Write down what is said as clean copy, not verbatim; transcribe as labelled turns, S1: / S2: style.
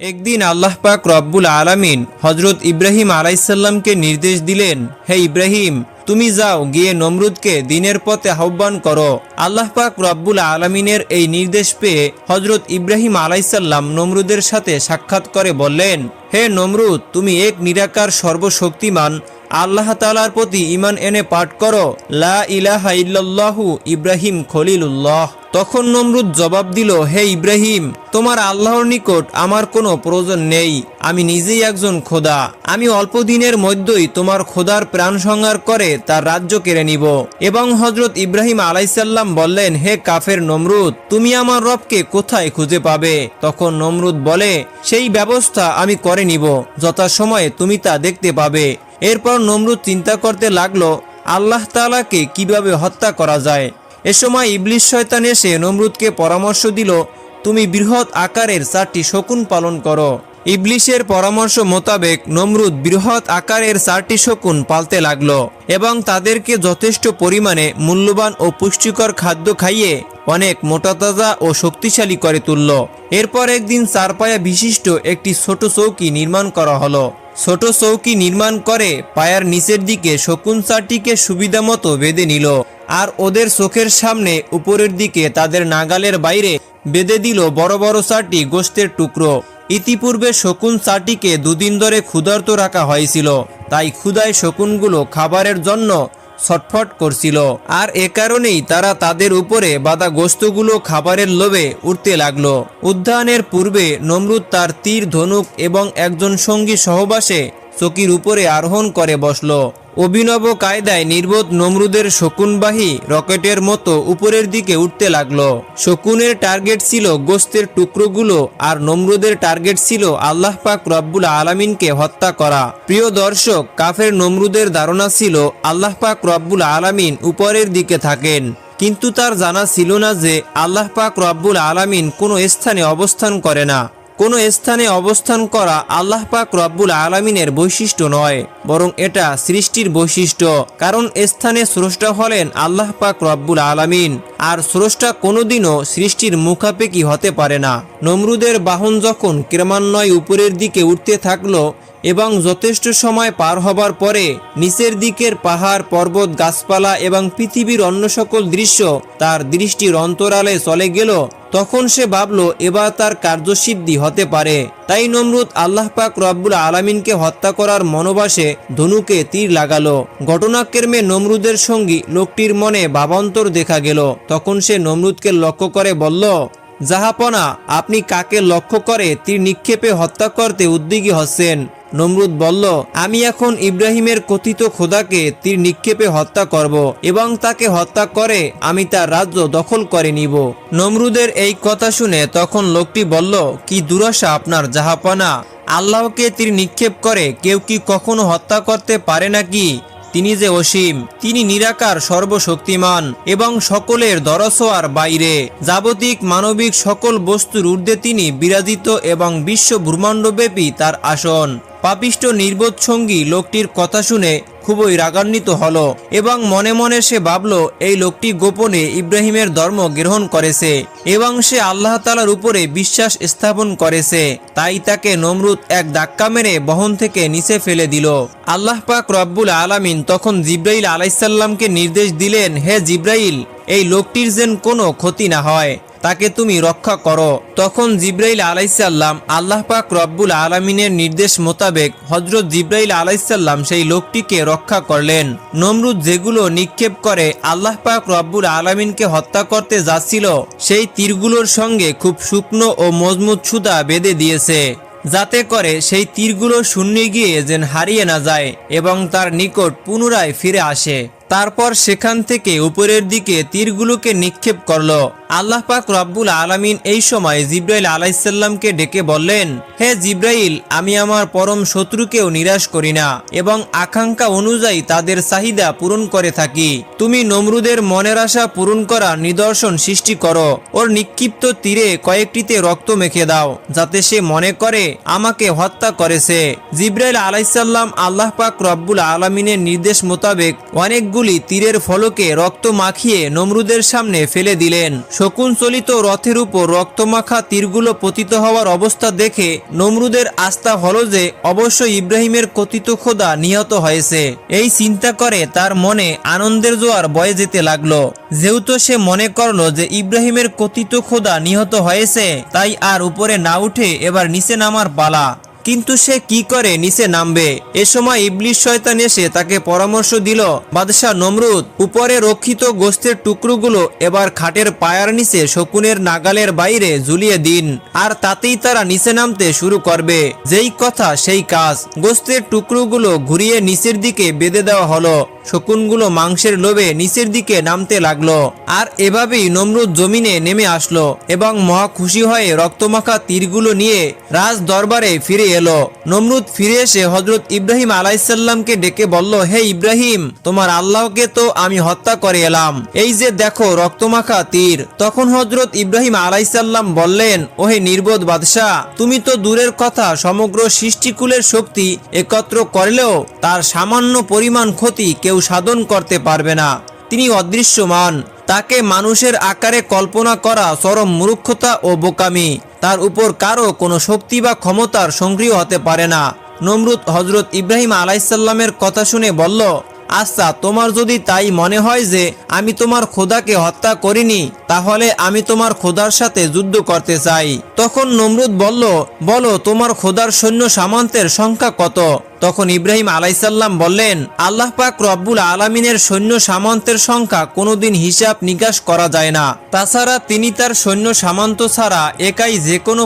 S1: একদিন আল্লাহ পাক রব্বুল আলামিন হজরত ইব্রাহিম আলাইসাল্লামকে নির্দেশ দিলেন, হে ইব্রাহিম, তুমি যাও গিয়ে নমরুদকে দ্বীনের পথে আহ্বান করো। আল্লাহ পাক রব্বুল আলামিনের এই নির্দেশ পেয়ে হজরত ইব্রাহিম আলাইসাল্লাম নমরুদের সাথে সাক্ষাৎ করে বললেন, হে নমরুদ, তুমি এক নিরাকার সর্বশক্তিমান আল্লাহ তাআলার প্রতি ঈমান এনে পাঠ করো, লা ইলাহা ইল্লাল্লাহু ইব্রাহিম খলিলুল্লাহ। তখন নমরুদ জবাব দিল, হে ইব্রাহিম, তোমার আল্লাহর নিকট আমার কোনো প্রয়োজন নেই। আমি নিজেই একজন খোদা। আমি অল্প দিনের মধ্যেই তোমার খোদার প্রাণ সংহার করে তার রাজ্য কেড়ে নিব। এবং হজরত ইব্রাহিম আলাইসাল্লাম বললেন, হে কাফের নমরুদ, তুমি আমার রবকে কোথায় খুঁজে পাবে? তখন নমরুদ বলে, সেই ব্যবস্থা আমি করে নিব, যথাসময়ে তুমি তা দেখতে পাবে। এরপর নমরুদ চিন্তা করতে লাগলো আল্লাহ তাআলাকে কিভাবে হত্যা করা যায়। এ সময় ইবলিস শয়তান এসে নমরুদকে পরামর্শ দিল, তুমি বৃহৎ আকারের 4টি শকুন পালন করো। ইবলিসের পরামর্শ মোতাবেক নমরুদ বৃহৎ আকারের 4টি শকুন পালতে লাগলো এবং তাদেরকে যথেষ্ট পরিমাণে মূল্যবান ও পুষ্টিকর খাদ্য খাইয়ে অনেক মোটাতাজা ও শক্তিশালী করে তুলল। এরপর একদিন 4 পায়া বিশিষ্ট একটি ছোট চৌকি নির্মাণ করা হলো। ছোট চৌকি নির্মাণ করে পায়ার নিচের দিকে শকুন 4টিকে সুবিধা মতো বেঁধে নিল আর ওদের চোখের সামনে উপরের দিকে তাদের নাগালের বাইরে বেঁধে দিল বড় বড় 4টি গোশতের টুকরো। ইতিপূর্বে শকুন 4টিকে দুদিন ধরে ক্ষুধার্ত রাখা হয়েছিল, তাই ক্ষুধায় শকুনগুলো খাবারের জন্য ছটফট করছিল, আর এ কারণেই তারা তাদের উপরে বাঁধা গোশতগুলো খাবারের লোভে উঠতে লাগলো। উদ্যানের পূর্বে নমরুদ তার তীর, ধনুক এবং একজন সঙ্গী সহবাসে চকির উপরে আরোহণ করে বসলো। অভিনব কায়দায় নির্বোধ নমরুদের শকুনবাহী রকেটের মতো উপরের দিকে উঠতে লাগলো। শকুনের টার্গেট ছিল গোশতের টুকরোগুলো আর নমরুদের টার্গেট ছিল আল্লাহ পাক রব্বুল আলামিনকে হত্যা করা। প্রিয় দর্শক, কাফের নমরুদের ধারণা ছিল আল্লাহ পাক রব্বুল আলামিন উপরের দিকে থাকেন, কিন্তু তার জানা ছিল না যে আল্লাহ পাক রব্বুল আলামিন কোনো স্থানে অবস্থান করে না। কোনো স্থানে অবস্থান করা আল্লাহ পাক রব্বুল আলামিনের বৈশিষ্ট্য নয়, বরং এটা সৃষ্টির বৈশিষ্ট্য। কারণ স্থানে স্রষ্টা হলেন আল্লাহ পাক রব্বুল আলামিন, আর স্রষ্টা কোনোদিনও সৃষ্টির মুখাপেক্ষী হতে পারে না। নমরুদের বাহন যখন ক্রমান্বয়ে উপরের দিকে উঠতে থাকলো এবং যথেষ্ট সময় পার হবার পরে নিচের দিকের পাহাড়, পর্বত, গাছপালা এবং পৃথিবীর অন্য সকল দৃশ্য তার দৃষ্টির অন্তরালে চলে গেল, তখন সে ভাবলো এবার তার কার্যসিদ্ধি হতে পারে। তাই নমরুদ আল্লাহ পাক রব্বুল আলামিনকে হত্যা করার মনোবাসে ধনুকে তীর লাগালো। ঘটনাক্রমে নমরুদের সঙ্গী লোকটির মনে ভাবান্তর দেখা গেল। তখন সে নমরুদকে লক্ষ্য করে বলল, জাহাপনা, আপনি কাকে লক্ষ্য করে তীর নিক্ষেপে হত্যা করতে উদ্যোগী হচ্ছেন? নমরুদ বলল, আমি এখন ইব্রাহিমের কথিত খোদাকে তীর নিক্ষেপে হত্যা করব এবং তাকে হত্যা করে আমি তার রাজ্য দখল করে নিব। নমরুদের এই কথা শুনে তখন লোকটি বলল, কি দুরাশা আপনার জাহাপনা! আল্লাহকে তীর নিক্ষেপ করে কেউ কি কখনো হত্যা করতে পারে নাকি? তিনি যে অসীম, তিনি নিরাকার, সর্বশক্তিমান এবং সকলের দরছোঁয়ার বাইরে। জাগতিক মানবিক সকল বস্তুর ঊর্ধ্বে তিনি বিরাজিত এবং বিশ্ব ব্রহ্মাণ্ডব্যাপী তার আসন। পাপিষ্ঠ নির্বোধ সঙ্গী লোকটির কথা শুনে খুবই রাগান্বিত হলো এবং মনে মনে সে ভাবল এই লোকটি গোপনে ইব্রাহিমের ধর্ম গ্রহণ করেছে এবং সে আল্লাহ তাআলার উপরে বিশ্বাস স্থাপন করেছে। তাই তাকে নমরুদ এক ধাক্কা মেরে বহন থেকে নিচে ফেলে দিল। আল্লাহ পাক রব্বুল আলামিন তখন জিব্রাইল আলাইসাল্লামকে নির্দেশ দিলেন, হে জিব্রাইল, এই লোকটির যেন কোনো ক্ষতি না হয়, তাকে তুমি রক্ষা করো। তখন জিব্রাইল আলাইসাল্লাম আল্লাহ পাক রব্বুল আলামিনের নির্দেশ মোতাবেক হযরত জিব্রাইল আলাইসাল্লাম সেই লোকটিকে রক্ষা করলেন। নমরুদ যেগুলো নিক্ষেপ করে আল্লাহ পাক রব্বুল আলামিনকে হত্যা করতে যাচ্ছিল, সেই তীরগুলোর সঙ্গে খুব শুকনো ও মজবুত সুতা বেঁধে দিয়েছে, যাতে করে সেই তীরগুলো শূন্যে গিয়ে যেন হারিয়ে না যায় এবং তার নিকট পুনরায় ফিরে আসে। তারপর সেখান থেকে উপরের দিকে তীরগুলোকে নিক্ষেপ করলো। আল্লাহ পাক রব্বুল আলামিন এই সময় জিব্রাইল আলাইসাল্লামকে ডেকে বললেন, হে জিব্রাইল, আমি আমার পরম শত্রুকেও নিরাশ করি না এবং আকাঙ্ক্ষা অনুযায়ী তাদের চাহিদা পূরণ করে থাকি। তুমি নমরুদের মনের আশা পূরণ করা নিদর্শন সৃষ্টি করো। ওর নিক্ষিপ্ত তীরে কয়েকটিতে রক্ত মেখে দাও, যাতে সে মনে করে আমাকে হত্যা করেছে। জিব্রাইল আলাইসাল্লাম আল্লাহ পাক রব্বুল আলামিনের নির্দেশ মোতাবেক অনেকগুলি তীরের ফলকে রক্ত মাখিয়ে নমরুদের সামনে ফেলে দিলেন। শকুন চলিত রথের উপর রক্তমাখা তীরগুলো পতিত হওয়ার অবস্থা দেখে নমরুদের আস্থা হলো যে অবশ্যই ইব্রাহিমের কথিত খোদা নিহত হয়েছে। এই চিন্তা করে তার মনে আনন্দের জোয়ার বয়ে যেতে লাগলো। যেহেতু সে মনে করলো যে ইব্রাহিমের কথিত খোদা নিহত হয়েছে, তাই আর উপরে না উঠে এবার নিচে নামার পালা। কিন্তু সে কি করে নিচে নামবে? এ সময় ইবলিস শয়তান এসে তাকে পরামর্শ দিল, বাদশাহ নমরুদ, উপরে রক্ষিত গোস্তের টুকরোগুলো এবার খাটের পায়ার নিচে শকুনের নাগালের বাইরে ঝুলিয়ে দিন, আর তাতেই তারা নিচে নামতে শুরু করবে। যেই কথা সেই কাজ। গোস্তের টুকরোগুলো ঘুরিয়ে নিচের দিকে বেঁধে দেওয়া হলো। শকুনগুলো মাংসের লোভে নিচের দিকে নামতে লাগলো। আর এভাবেই নমরুদ জমিনে নেমে আসলো এবং মহা খুশি হয়ে রক্তমাখা তীরগুলো নিয়ে রাজ দরবারে ফিরে এলো। নমরুদ ফিরে এসে হযরত ইব্রাহিম আলাইহিসসালামকে ডেকে বলল, হে ইব্রাহিম, তোমার আল্লাহকে তো আমি হত্যা করে এলাম, এই যে দেখো রক্তমাখা তীর। তখন হযরত ইব্রাহিম আলাইহিসসালাম বললেন, ওহে নির্বোধ বাদশাহ, তুমি তো দূরের কথা সমগ্র সৃষ্টিকুলের শক্তি একত্র করলেও তার সামান্য পরিমাণ ক্ষতি কেউ সাধন করতে পারবে না। তিনি অদৃশ্যমান, তাকে মানুষের আকারে কল্পনা করা চরম মূর্খতা ও বোকামি। তার উপর কারো কোনো শক্তি বা ক্ষমতার সংগ্রহ হতে পারে না। নমরুদ হযরত ইব্রাহিম আলাইহিসসালামের কথা শুনে বলল, আচ্ছা, তোমার যদি তাই মনে হয় যে আমি তোমার খোদাকে হত্যা করিনি, তাহলে আমি তোমার খোদার সাথে যুদ্ধ করতে চাই। তখন নমরুদ বলল, বলো তোমার খোদার সৈন্য সামন্তের সংখ্যা কত? তখন ইব্রাহিম আলাইহিসসালাম বললেন, আল্লাহ পাক রব্বুল আলামিনের সৈন্য সামন্তের সংখ্যা কোনোদিন হিসাব নিকাশ করা যায় না। তাছাড়া তিনি তার সৈন্য সামন্ত ছাড়া একাই যে কোনো